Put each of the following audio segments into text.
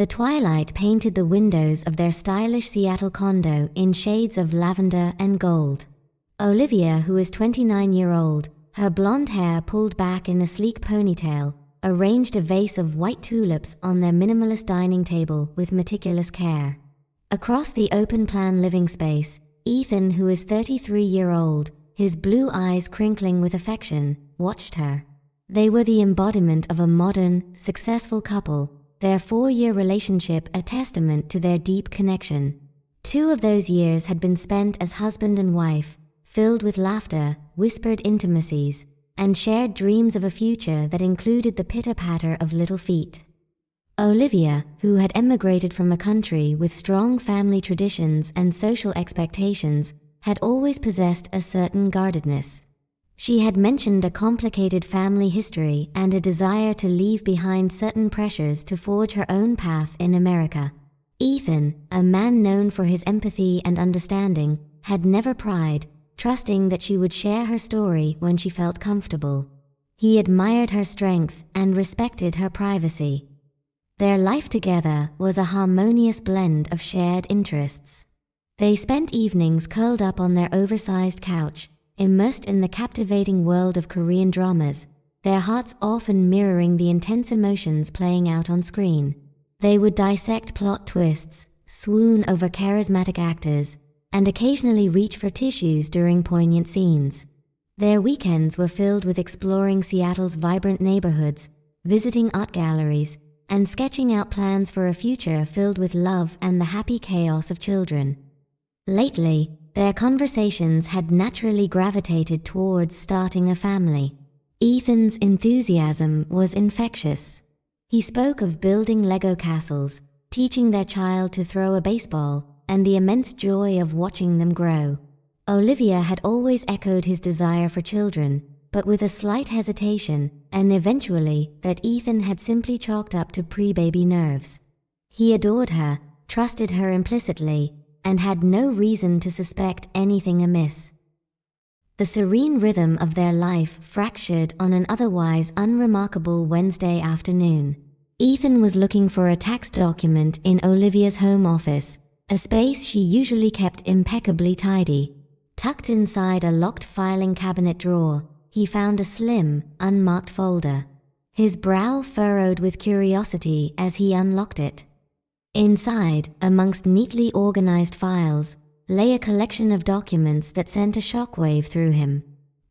The twilight painted the windows of their stylish Seattle condo in shades of lavender and gold. Olivia, who is 29-year-old, her blonde hair pulled back in a sleek ponytail, arranged a vase of white tulips on their minimalist dining table with meticulous care. Across the open-plan living space, Ethan, who is 33-year-old, his blue eyes crinkling with affection, watched her. They were the embodiment of a modern, successful couple, their 4-year relationship a testament to their deep connection. 2 of those years had been spent as husband and wife, filled with laughter, whispered intimacies, and shared dreams of a future that included the pitter-patter of little feet. Olivia, who had emigrated from a country with strong family traditions and social expectations, had always possessed a certain guardedness. She had mentioned a complicated family history and a desire to leave behind certain pressures to forge her own path in America. Ethan, a man known for his empathy and understanding, had never pried, trusting that she would share her story when she felt comfortable. He admired her strength and respected her privacy. Their life together was a harmonious blend of shared interests. They spent evenings curled up on their oversized couch, immersed in the captivating world of Korean dramas, their hearts often mirroring the intense emotions playing out on screen. They would dissect plot twists, swoon over charismatic actors, and occasionally reach for tissues during poignant scenes. Their weekends were filled with exploring Seattle's vibrant neighborhoods, visiting art galleries, and sketching out plans for a future filled with love and the happy chaos of children. Lately, their conversations had naturally gravitated towards starting a family. Ethan's enthusiasm was infectious. He spoke of building Lego castles, teaching their child to throw a baseball, and the immense joy of watching them grow. Olivia had always echoed his desire for children, but with a slight hesitation, and eventually that Ethan had simply chalked up to pre-baby nerves. He adored her, trusted her implicitly, and had no reason to suspect anything amiss. The serene rhythm of their life fractured on an otherwise unremarkable Wednesday afternoon. Ethan was looking for a tax document in Olivia's home office, a space she usually kept impeccably tidy. Tucked inside a locked filing cabinet drawer, he found a slim, unmarked folder. His brow furrowed with curiosity as he unlocked it. Inside, amongst neatly organized files, lay a collection of documents that sent a shockwave through him.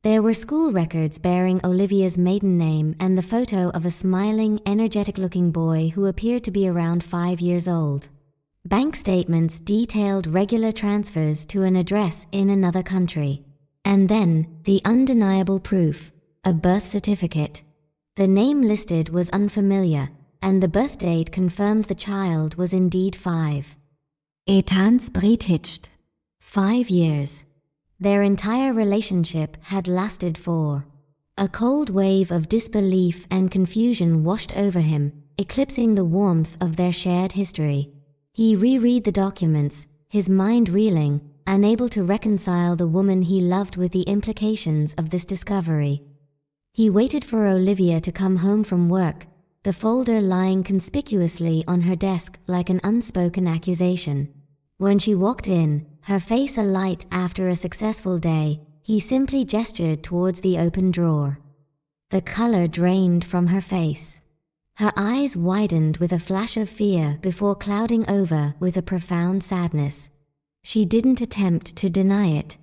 There were school records bearing Olivia's maiden name and the photo of a smiling, energetic-looking boy who appeared to be around 5 years old. Bank statements detailed regular transfers to an address in another country. And then, the undeniable proof, a birth certificate. The name listed was unfamiliar, and the birth date confirmed the child was indeed 5. Ethan's Britischt. 5 years. Their entire relationship had lasted 4. A cold wave of disbelief and confusion washed over him, eclipsing the warmth of their shared history. He reread the documents, his mind reeling, unable to reconcile the woman he loved with the implications of this discovery. He waited for Olivia to come home from work, the folder lying conspicuously on her desk like an unspoken accusation. When she walked in, her face alight after a successful day, he simply gestured towards the open drawer. The color drained from her face. Her eyes widened with a flash of fear before clouding over with a profound sadness. She didn't attempt to deny it.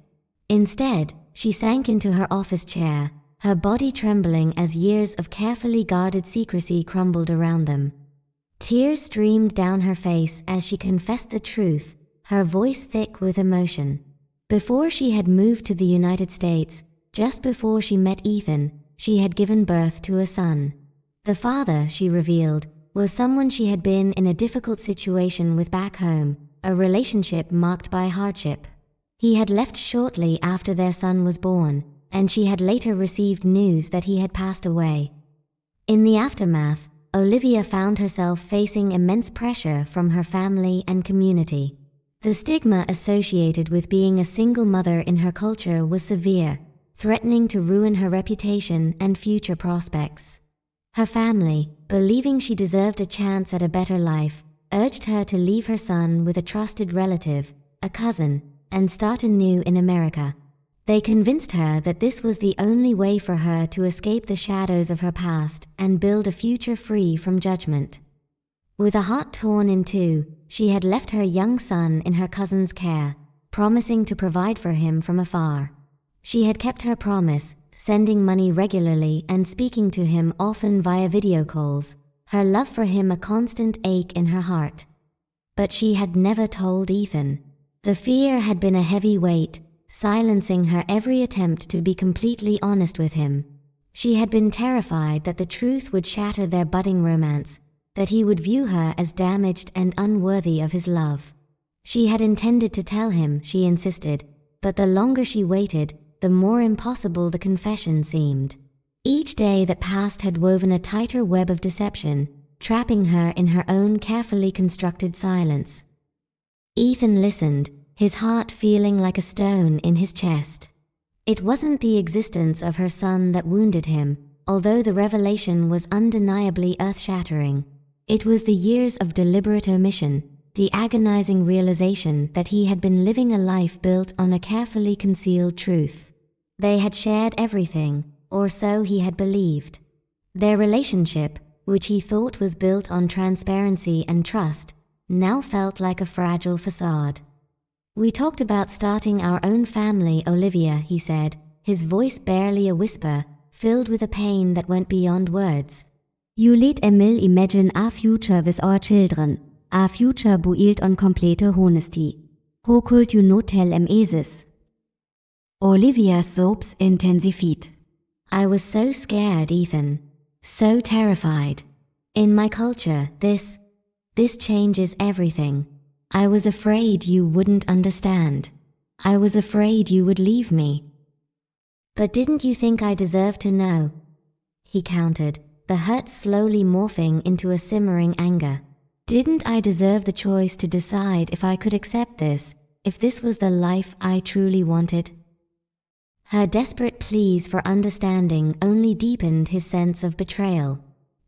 Instead, she sank into her office chair, her body trembling as years of carefully guarded secrecy crumbled around them. Tears streamed down her face as she confessed the truth, her voice thick with emotion. Before she had moved to the United States, just before she met Ethan, she had given birth to a son. The father, she revealed, was someone she had been in a difficult situation with back home, a relationship marked by hardship. He had left shortly after their son was born, and she had later received news that he had passed away. In the aftermath, Olivia found herself facing immense pressure from her family and community. The stigma associated with being a single mother in her culture was severe, threatening to ruin her reputation and future prospects. Her family, believing she deserved a chance at a better life, urged her to leave her son with a trusted relative, a cousin, and start anew in America. They convinced her that this was the only way for her to escape the shadows of her past and build a future free from judgment. With a heart torn in two, she had left her young son in her cousin's care, promising to provide for him from afar. She had kept her promise, sending money regularly and speaking to him often via video calls, her love for him a constant ache in her heart. But she had never told Ethan. The fear had been a heavy weight, silencing her every attempt to be completely honest with him. She had been terrified that the truth would shatter their budding romance, that he would view her as damaged and unworthy of his love. She had intended to tell him, she insisted, but the longer she waited, the more impossible the confession seemed. Each day that passed had woven a tighter web of deception, trapping her in her own carefully constructed silence. Ethan listened, his heart feeling like a stone in his chest. It wasn't the existence of her son that wounded him, although the revelation was undeniably earth-shattering. It was the years of deliberate omission, the agonizing realization that he had been living a life built on a carefully concealed truth. They had shared everything, or so he had believed. Their relationship, which he thought was built on transparency and trust, now felt like a fragile facade. "We talked about starting our own family, Olivia," he said, his voice barely a whisper, filled with a pain that went beyond words. "You let Emil imagine a future with our children, a future built on complete honesty. How could you not tell him this?" Olivia's sobs intensified. "I was so scared, Ethan. So terrified. In my culture, this changes everything. I was afraid you wouldn't understand. I was afraid you would leave me." "But didn't you think I deserved to know?" He countered, the hurt slowly morphing into a simmering anger. "Didn't I deserve the choice to decide if I could accept this, if this was the life I truly wanted?" Her desperate pleas for understanding only deepened his sense of betrayal.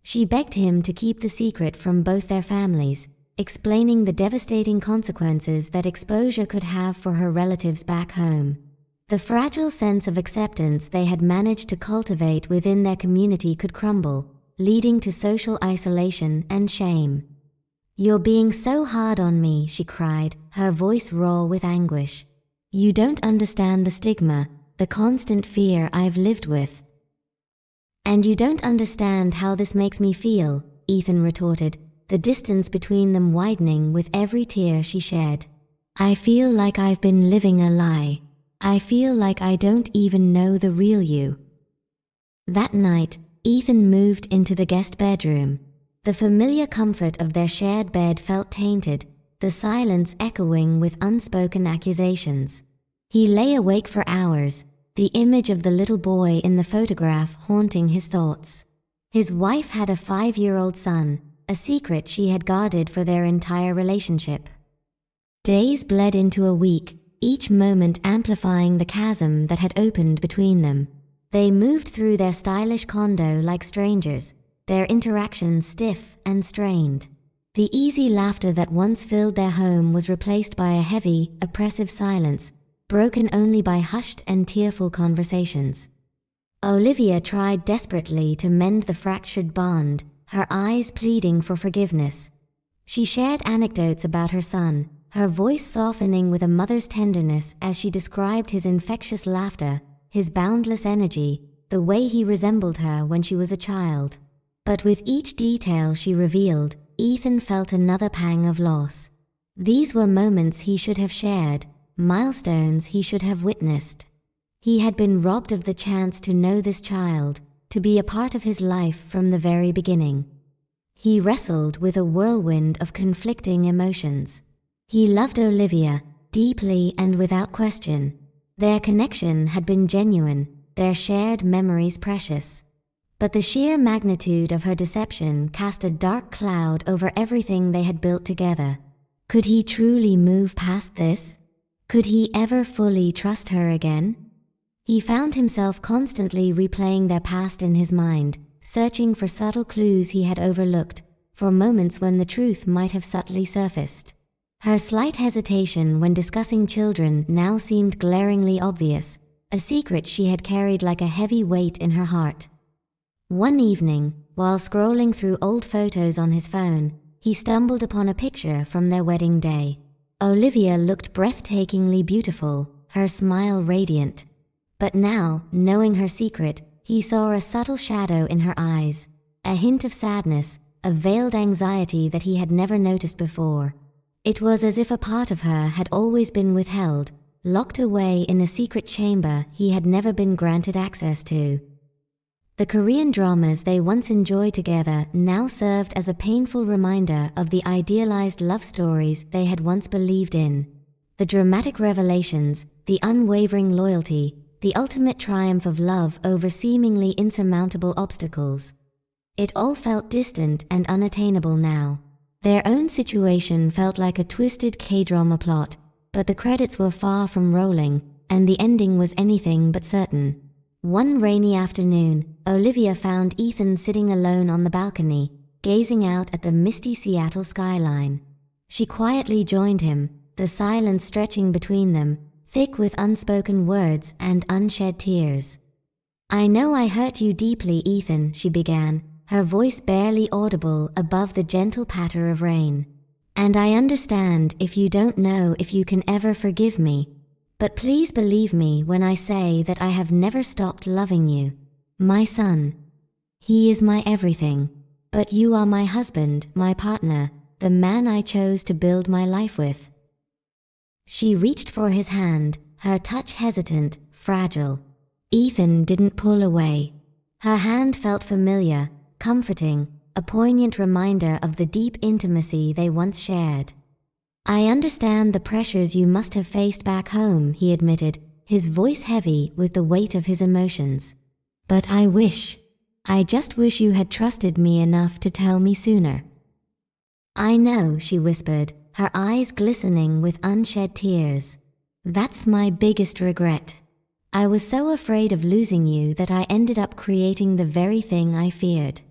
She begged him to keep the secret from both their families, explaining the devastating consequences that exposure could have for her relatives back home. The fragile sense of acceptance they had managed to cultivate within their community could crumble, leading to social isolation and shame. "You're being so hard on me," she cried, her voice raw with anguish. "You don't understand the stigma, the constant fear I've lived with." "And you don't understand how this makes me feel," Ethan retorted, the distance between them widening with every tear she shed. "I feel like I've been living a lie. I feel like I don't even know the real you." That night, Ethan moved into the guest bedroom. The familiar comfort of their shared bed felt tainted, the silence echoing with unspoken accusations. He lay awake for hours, the image of the little boy in the photograph haunting his thoughts. His wife had a 5-year-old son, a secret she had guarded for their entire relationship. Days bled into a week, each moment amplifying the chasm that had opened between them. They moved through their stylish condo like strangers, their interactions stiff and strained. The easy laughter that once filled their home was replaced by a heavy, oppressive silence, broken only by hushed and tearful conversations. Olivia tried desperately to mend the fractured bond, her eyes pleading for forgiveness. She shared anecdotes about her son, her voice softening with a mother's tenderness as she described his infectious laughter, his boundless energy, the way he resembled her when she was a child. But with each detail she revealed, Ethan felt another pang of loss. These were moments he should have shared, milestones he should have witnessed. He had been robbed of the chance to know this child, to be a part of his life from the very beginning. He wrestled with a whirlwind of conflicting emotions. He loved Olivia, deeply and without question. Their connection had been genuine, their shared memories precious. But the sheer magnitude of her deception cast a dark cloud over everything they had built together. Could he truly move past this? Could he ever fully trust her again? He found himself constantly replaying their past in his mind, searching for subtle clues he had overlooked, for moments when the truth might have subtly surfaced. Her slight hesitation when discussing children now seemed glaringly obvious, a secret she had carried like a heavy weight in her heart. One evening, while scrolling through old photos on his phone, he stumbled upon a picture from their wedding day. Olivia looked breathtakingly beautiful, her smile radiant. But now, knowing her secret, he saw a subtle shadow in her eyes, a hint of sadness, a veiled anxiety that he had never noticed before. It was as if a part of her had always been withheld, locked away in a secret chamber he had never been granted access to. The Korean dramas they once enjoyed together now served as a painful reminder of the idealized love stories they had once believed in. The dramatic revelations, the unwavering loyalty, the ultimate triumph of love over seemingly insurmountable obstacles. It all felt distant and unattainable now. Their own situation felt like a twisted K-drama plot, but the credits were far from rolling, and the ending was anything but certain. One rainy afternoon, Olivia found Ethan sitting alone on the balcony, gazing out at the misty Seattle skyline. She quietly joined him, the silence stretching between them, thick with unspoken words and unshed tears. "I know I hurt you deeply, Ethan," she began, her voice barely audible above the gentle patter of rain. "And I understand if you don't know if you can ever forgive me. But please believe me when I say that I have never stopped loving you. My son. He is my everything. But you are my husband, my partner, the man I chose to build my life with." She reached for his hand, her touch hesitant, fragile. Ethan didn't pull away. Her hand felt familiar, comforting, a poignant reminder of the deep intimacy they once shared. "I understand the pressures you must have faced back home," he admitted, his voice heavy with the weight of his emotions. "But I just wish you had trusted me enough to tell me sooner." "I know," she whispered, her eyes glistening with unshed tears. "That's my biggest regret. I was so afraid of losing you that I ended up creating the very thing I feared."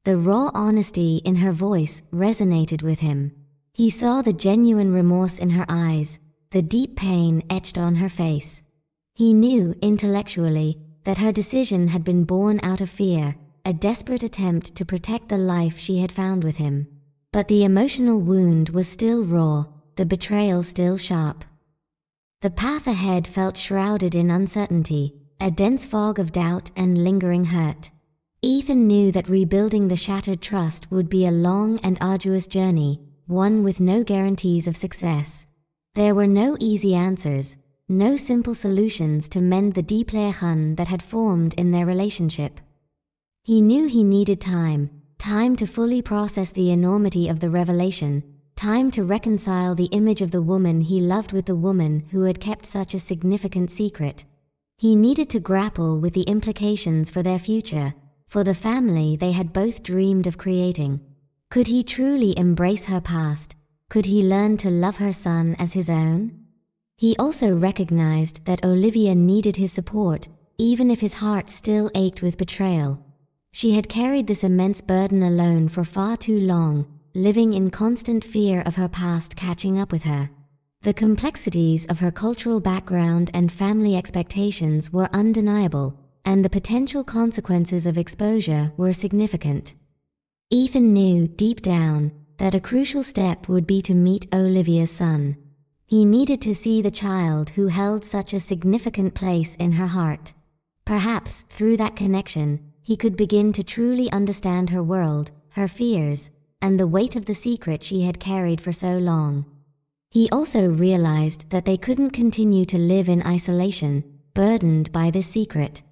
The raw honesty in her voice resonated with him. He saw the genuine remorse in her eyes, the deep pain etched on her face. He knew, intellectually, that her decision had been born out of fear, a desperate attempt to protect the life she had found with him. But the emotional wound was still raw, the betrayal still sharp. The path ahead felt shrouded in uncertainty, a dense fog of doubt and lingering hurt. Ethan knew that rebuilding the shattered trust would be a long and arduous journey, one with no guarantees of success. There were no easy answers, no simple solutions to mend the deep leeghan that had formed in their relationship. He knew he needed time to fully process the enormity of the revelation, time to reconcile the image of the woman he loved with the woman who had kept such a significant secret. He needed to grapple with the implications for their future, for the family they had both dreamed of creating. Could he truly embrace her past? Could he learn to love her son as his own? He also recognized that Olivia needed his support, even if his heart still ached with betrayal. She had carried this immense burden alone for far too long, living in constant fear of her past catching up with her. The complexities of her cultural background and family expectations were undeniable, and the potential consequences of exposure were significant. Ethan knew, deep down, that a crucial step would be to meet Olivia's son. He needed to see the child who held such a significant place in her heart. Perhaps, through that connection, he could begin to truly understand her world, her fears, and the weight of the secret she had carried for so long. He also realized that they couldn't continue to live in isolation, burdened by this secret.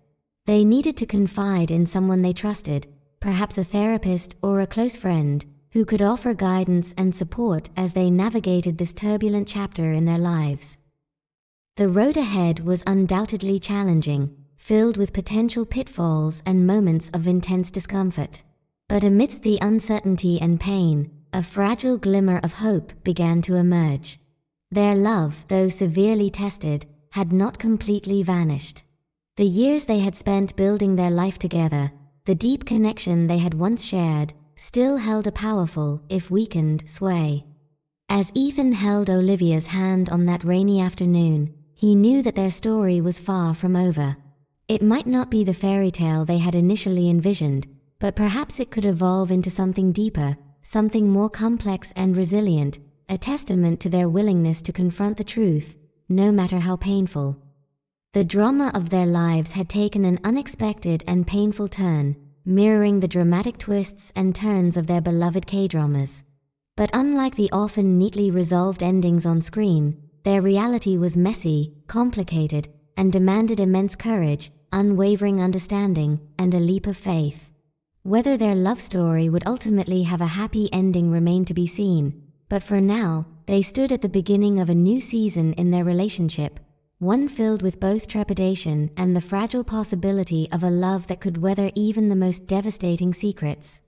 They needed to confide in someone they trusted, perhaps a therapist or a close friend, who could offer guidance and support as they navigated this turbulent chapter in their lives. The road ahead was undoubtedly challenging, filled with potential pitfalls and moments of intense discomfort. But amidst the uncertainty and pain, a fragile glimmer of hope began to emerge. Their love, though severely tested, had not completely vanished. The years they had spent building their life together, the deep connection they had once shared, still held a powerful, if weakened, sway. As Ethan held Olivia's hand on that rainy afternoon, he knew that their story was far from over. It might not be the fairy tale they had initially envisioned, but perhaps it could evolve into something deeper, something more complex and resilient, a testament to their willingness to confront the truth, no matter how painful. The drama of their lives had taken an unexpected and painful turn, mirroring the dramatic twists and turns of their beloved K-dramas. But unlike the often neatly resolved endings on screen, their reality was messy, complicated, and demanded immense courage, unwavering understanding, and a leap of faith. Whether their love story would ultimately have a happy ending remained to be seen, but for now, they stood at the beginning of a new season in their relationship, one filled with both trepidation and the fragile possibility of a love that could weather even the most devastating secrets.